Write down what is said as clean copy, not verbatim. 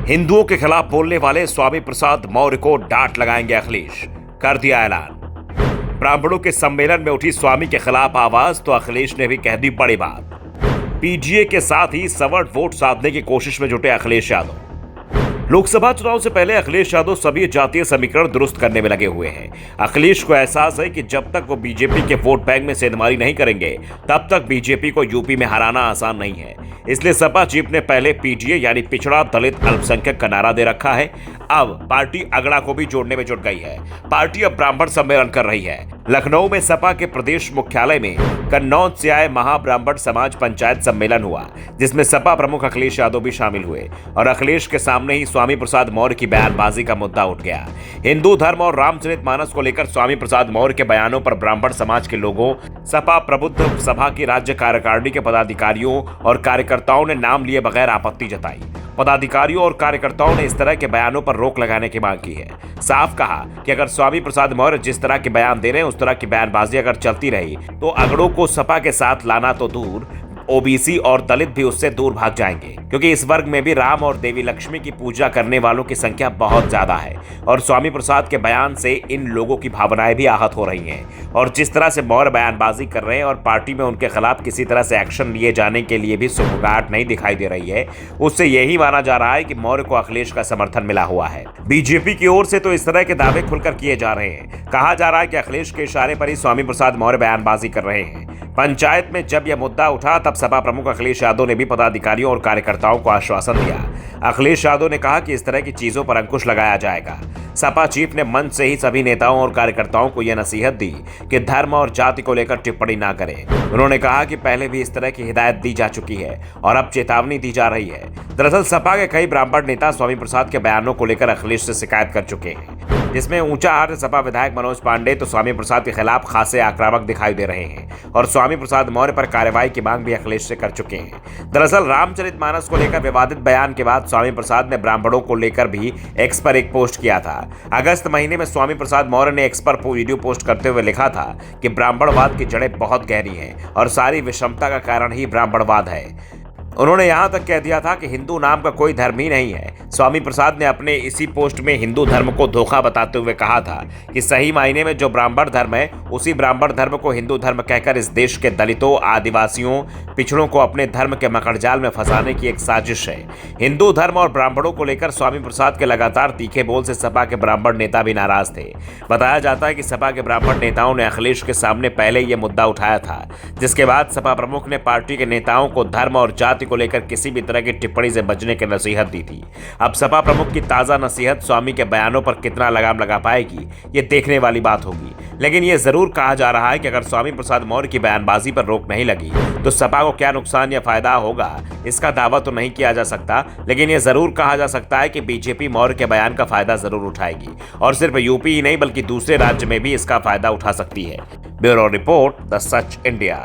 हिंदुओं के खिलाफ बोलने वाले स्वामी प्रसाद मौर्य को डांट लगाएंगे अखिलेश, कर दिया ऐलान। ब्राह्मणों के सम्मेलन में उठी स्वामी के खिलाफ आवाज तो अखिलेश ने भी कह दी बड़ी बात। पीजीए के साथ ही सवर्ण वोट साधने की कोशिश में जुटे अखिलेश यादव। लोकसभा चुनाव से पहले अखिलेश यादव सभी जातीय समीकरण दुरुस्त करने में लगे हुए हैं। अखिलेश को एहसास है कि जब तक वो बीजेपी के वोट बैंक में सेंधमारी नहीं करेंगे तब तक बीजेपी को यूपी में हराना आसान नहीं है। इसलिए सपा चीफ ने पहले पीजीए यानी पिछड़ा दलित अल्पसंख्यक का नारा दे रखा है। अब पार्टी अगड़ा को भी जोड़ने में जुट गई है। पार्टी अब ब्राह्मण सम्मेलन कर रही है। लखनऊ में सपा के प्रदेश मुख्यालय में कन्नौज से आए महाब्राह्मण समाज पंचायत सम्मेलन हुआ, जिसमें सपा प्रमुख अखिलेश यादव भी शामिल हुए और अखिलेश के सामने ही स्वामी प्रसाद मौर्य की बयानबाजी का मुद्दा उठ गया। हिंदू धर्म और रामचरितमानस को लेकर स्वामी प्रसाद मौर्य के बयानों पर ब्राह्मण समाज के लोगों, सपा प्रबुद्ध सभा की राज्य कार्यकारिणी के पदाधिकारियों और कार्यकर्ताओं ने नाम लिए बगैर आपत्ति जताई। पदाधिकारियों और कार्यकर्ताओं ने इस तरह के बयानों पर रोक लगाने की मांग की है। साफ कहा कि अगर स्वामी प्रसाद मौर्य जिस तरह के बयान दे रहे हैं उस तरह की बयानबाजी अगर चलती रही तो अगड़ों को सपा के साथ लाना तो दूर, ओबीसी और दलित भी उससे दूर भाग जाएंगे, क्योंकि इस वर्ग में भी राम और देवी लक्ष्मी की पूजा करने वालों की संख्या बहुत ज्यादा है और स्वामी प्रसाद के बयान से इन लोगों की भावनाएं भी आहत हो रही हैं। और जिस तरह से मौर्य बयानबाजी कर रहे हैं और पार्टी में उनके खिलाफ किसी तरह से एक्शन लिए जाने के लिए भी सुगबुगाहट नहीं दिखाई दे रही है, उससे यही माना जा रहा है कि मौर्य को अखिलेश का समर्थन मिला हुआ है। बीजेपी की ओर से तो इस तरह के दावे खुलकर किए जा रहे हैं। कहा जा रहा है कि अखिलेश के इशारे पर ही स्वामी प्रसाद मौर्य बयानबाजी कर रहे हैं। पंचायत में जब यह मुद्दा उठा तब सपा प्रमुख अखिलेश यादव ने भी पदाधिकारियों और कार्यकर्ताओं को आश्वासन दिया। अखिलेश यादव ने कहा कि इस तरह की चीजों पर अंकुश लगाया जाएगा। सपा चीफ ने मंच से ही सभी नेताओं और कार्यकर्ताओं को यह नसीहत दी कि धर्म और जाति को लेकर टिप्पणी ना करें। उन्होंने कहा कि पहले भी इस तरह की हिदायत दी जा चुकी है और अब चेतावनी दी जा रही है। दरअसल सपा के कई ब्राह्मण नेता स्वामी प्रसाद के बयानों को लेकर अखिलेश से शिकायत कर चुके हैं, जिसमें ऊंचाहार सपा विधायक मनोज पांडे तो स्वामी प्रसाद के खिलाफ खासे आक्रामक दिखाई दे रहे हैं और स्वामी प्रसाद मौर्य पर कार्रवाई की मांग भी अखिलेश से कर चुके हैं। दरअसल रामचरितमानस को लेकर विवादित बयान के बाद स्वामी प्रसाद ने ब्राह्मणों को लेकर भी एक्स पर एक पोस्ट किया था। अगस्त महीने में स्वामी प्रसाद मौर्य ने एक्स पर वीडियो पोस्ट करते हुए लिखा था कि ब्राह्मणवाद की जड़ें बहुत गहरी हैं और सारी विषमता का कारण ही ब्राह्मणवाद है। उन्होंने यहां तक कह दिया था कि हिंदू नाम का कोई धर्म ही नहीं है। स्वामी प्रसाद ने अपने इसी पोस्ट में हिंदू धर्म को धोखा बताते हुए कहा था कि सही मायने में जो ब्राह्मण धर्म है उसी ब्राह्मण धर्म को हिंदू धर्म कहकर इस देश के दलितों, आदिवासियों, पिछड़ों को अपने धर्म के मकड़जाल में फंसाने की एक साजिश है। हिंदू धर्म और ब्राह्मणों को लेकर स्वामी प्रसाद के लगातार तीखे बोल से सपा के ब्राह्मण नेता भी नाराज थे। बताया जाता है कि सपा के ब्राह्मण नेताओं ने अखिलेश के सामने पहले यह मुद्दा उठाया था, जिसके बाद सपा प्रमुख ने पार्टी के नेताओं को धर्म और जाति को लेकर किसी भी तरह की टिप्पणी से बचने की नसीहत दी थी। अब सपा प्रमुख की ताजा नसीहत स्वामी के बयानों पर कितना लगाम लगा पाएगी, ये देखने वाली बात होगी। लेकिन यह जरूर कहा जा रहा है कि अगर स्वामी प्रसाद मौर्य की बयानबाजी पर रोक नहीं लगी तो सपा को क्या नुकसान या फायदा होगा, इसका दावा तो नहीं किया जा सकता, लेकिन यह जरूर कहा जा सकता है कि बीजेपी मौर्य के बयान का फायदा जरूर उठाएगी और सिर्फ यूपी ही नहीं बल्कि दूसरे राज्य में भी इसका फायदा उठा सकती है। Bureau report, the such India.